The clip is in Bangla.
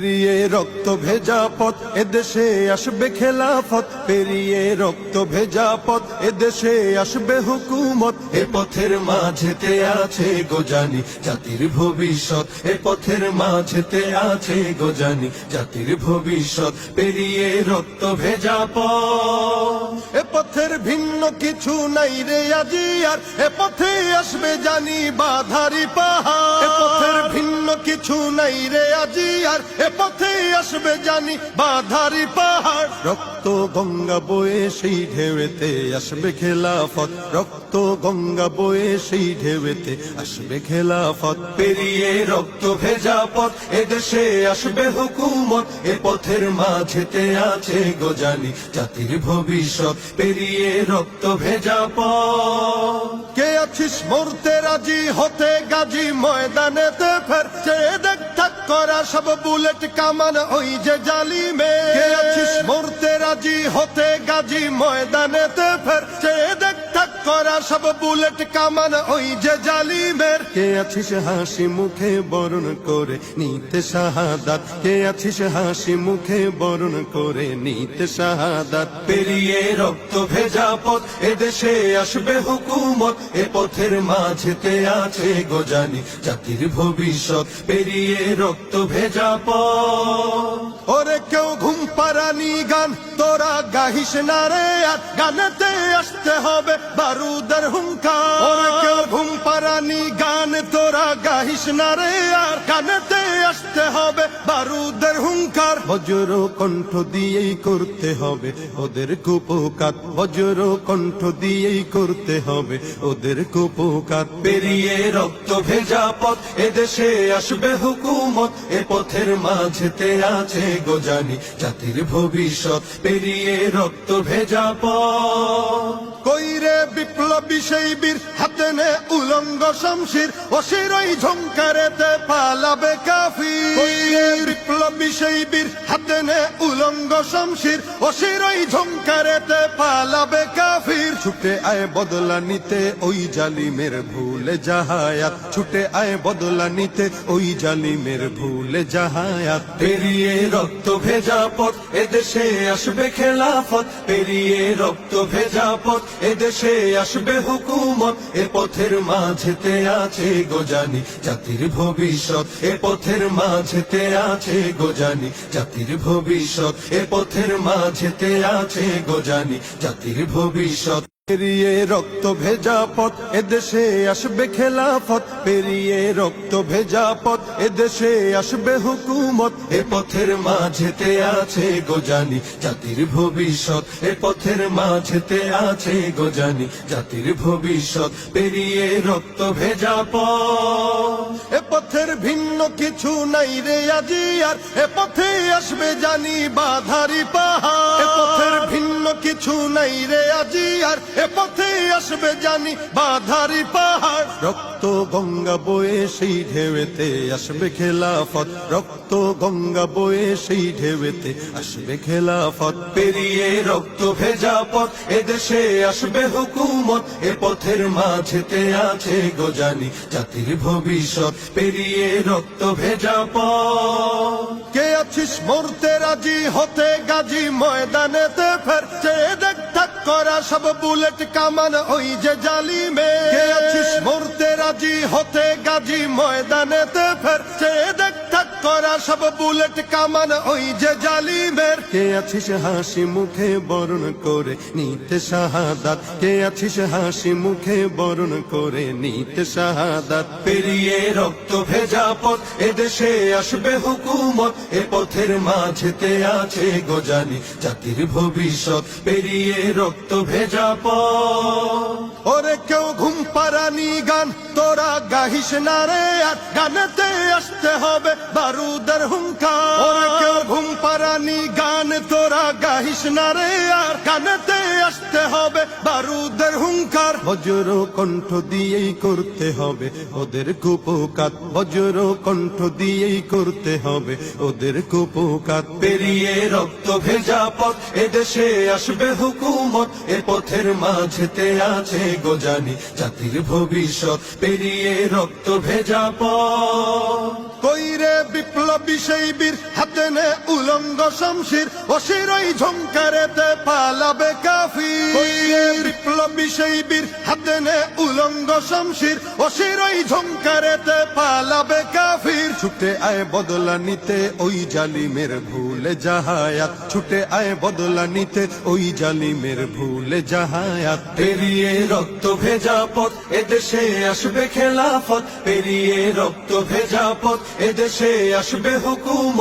পেরিয়ে রক্ত ভেজা পথ এদেশে আসবে খেলাফত, পেরিয়ে রক্ত ভেজা পথ এদেশে আসবে হুকুমত। এ পথের মাঝেতে আছে গোজানি জাতির ভবিষ্যৎ, এ পথের মাঝেতে আছে গোজানি জাতির ভবিষ্যৎ। পেরিয়ে রক্ত ভেজা পথ, এ পথের ভিন্ন কিছু নাই রে আজি আর, এ পথে আসবে জানি বাধারি পাহাড়। এ পথের ভিন্ন কিছু নাই রে আজি আর, এ পথে আসবে জানি বাধারি পাহাড়। রক্ত গঙ্গা বয়ে সেই ঢেউতে আসবে খেলাফত, রক্ত গঙ্গা বয়ে সেই ঢেউতে আসবে খেলাফত। পেরিয়ে রক্ত ভেজা পথ এদেশে আসবে হুকুমত, এ পথের মাঝেতে আছে গোজানি জাতির ভবিষ্যৎ। পেরিয়ে রক্ত ভেজা পথ, কে আছিস মরতে রাজি হতে গাজী ময়দানেতে ফের, চেয়ে দেখ ঠাক করা সব বুলেট কামান ওই যে জালিমে। কে আছিস মরতে রাজি হতে গাজী ময়দানেতে ফের, চেয়ে দেখ ঠাক করা সব বুলেট কামান ওই যে জালিমের। কে আছিস হাসি মুখে বরণ করে নিতে শাহাদাত, কে আছিস হাসি মুখে বরণ করে নিতে শাহাদাত। পেরিয়ে রক্ত ভেজা পথ এদেশে আসবে হুকুমত, এ পথের মাঝেতে আছে গোজানি জাতির ভবিষ্যৎ। পেরিয়ে রক্ত ভেজা পথ, ওরে কেউ ঘুম পাড়ানি গান তোরা গাহিস না রে আর, গানেতে আসতে হবে বারুদের হুঙ্কার। ওরে কেউ ঘুম পাড়ানি গান তোরা গাহিস না রে আর, গানেতে আসতে হবে বারুদের হুঙ্কার। বজ্র কণ্ঠ দিয়েই করতে হবে ওদের কুপকাত, বজ্র কণ্ঠ দিয়েই করতে হবে ওদের কুপকাত। পেরিয়ে রক্ত ভেজা পথ এদেশে আসবে হুকুমত, এ পথের মাঝেতে আছে গোজানি জাতির ভবিষ্যৎ। পেরিয়ে রক্ত ভেজা পথ, কইরে বিপ্লবী সেই বীর হাতে নে উলঙ্গ শমশির, অশিরই ঝংকারেতে পালাবে কাফির। কইরে বিপ্লবী সেই বীর হাতে নে উলঙ্গ শমশির, অশিরই ঝংকারেতে পালাবে কাফির। ছুটে আয় বদলা নিতে ওই জালিমের ভুলে জাহায়াত, ছুটে আয় বদলা নিতে ওই জালিমের ভুলে জাহায়াত। পেরিয়ে রক্ত ভেজা পথ এদেশে আসবে খেলাফত, পেরিয়ে রক্ত ভেজা পথ এদেশে আসবে হুকুমত, এ পথের মাঝেতে আছে গোজানি জাতির ভবিষ্যৎ। এ পথের মাঝেতে আছে গোজানি জাতির ভবিষ্যৎ, এ পথের মাঝেতে আছে গোজানি জাতির ভবিষ্যৎ। পেরিয়ে রক্ত ভেজা পথ এদেশে আসবে খেলাফত, পেরিয়ে রক্ত ভেজা পথ এদেশে আসবে হুকুমত, এ পথের মাঝেতে আছে গোজানি জাতির ভবিষ্যৎ। এ পথের মাঝেতে আছে গোজানি জাতির ভবিষ্যৎ। পেরিয়ে রক্ত ভেজা পথ, এ পথের ভিন্ন কিছু নাই রে আজি আর, এ পথে আসবে জানি বাধারি পাহাড়। এ পথের ভিন্ন কিছু নাই রে আজি আর, এ পথে আসবে জানি বাধারি পাহাড়। রক্ত গঙ্গা বয়ে সেই ঢেউতে আসবে খেলাফত, রক্ত গঙ্গা বয়ে সেই ঢেউতে আসবে খেলাফত। পেরিয়ে রক্ত ভেজা পথ এদেশে আসবে হুকুমত, এ পথের মাঝেতে আছে গোজানি জাতির ভবিষ্যৎ। পেরিয়ে রক্ত ভেজা পথ, কে আছিস মরতে রাজি হতে গাজী ময়দানেতে ফের, চেয়ে দেখ ঠাক করা সব বুলেট কামান ওই যে জালিমে। কে আছিস মরতে রাজি হতে গাজী ময়দানেতে ফের, চেয়ে দেখ ঠাক করা সব বুলেট কামান ওই যে জালিমের। কে আছিস হাসি মুখে বরণ করে নিতে শাহাদাত, কে আছিস হাসি মুখে বরণ করে নিতে শাহাদাত। পেরিয়ে রক্ত ভেজা পথ এদেশে আসবে হুকুমত, এ পথের মাঝেতে আছে গোজানি জাতির ভবিষ্যৎ। পেরিয়ে রক্ত ভেজা পথ, ওরে কেউ ঘুম পাড়ানি গান তোরা গাহিস না রে আর, গানেতে আসতে হবে বারুদের হুঙ্কার। ওরে কেউ ঘুম পাড়ানি গান তোরা গাহিস না রে আর, গানেতে আসতে হবে বারুদের হুঙ্কার। বজ্র কণ্ঠ দিয়েই করতে হবে ওদের কুপকাত, বজ্র কণ্ঠ দিয়েই করতে হবে ওদের কুপকাত। পেরিয়ে রক্ত ভেজা পথ এদেশে আসবে হুকুমত, এ পথের মাঝেতে আছে গোজানি জাতির ভবিষ্যৎ। পেরিয়ে রক্ত ভেজা পথ। কইরে বিপ্লবী সেই বীর হাতে নে উলঙ্গ শমশির অশিরই ঝংকারেতে পালাবে কাফির কইরে বিপ্লবী সেই বীর হাতে নে উলঙ্গ শমশির অশিরই ঝংকারেতে পালাবে কাফির ছুটে আয় বদলা নিতে ওই জালিমের ভুলে জাহায়াত ছুটে আয় বদলা নিতে ওই জালিমের ভুলে জাহায়াত পেরিয়ে রক্ত ভেজা পথ এদেশে আসবে খেলাফত পেরিয়ে রক্ত ভেজা পথ এদেশে আসবে হুকুমত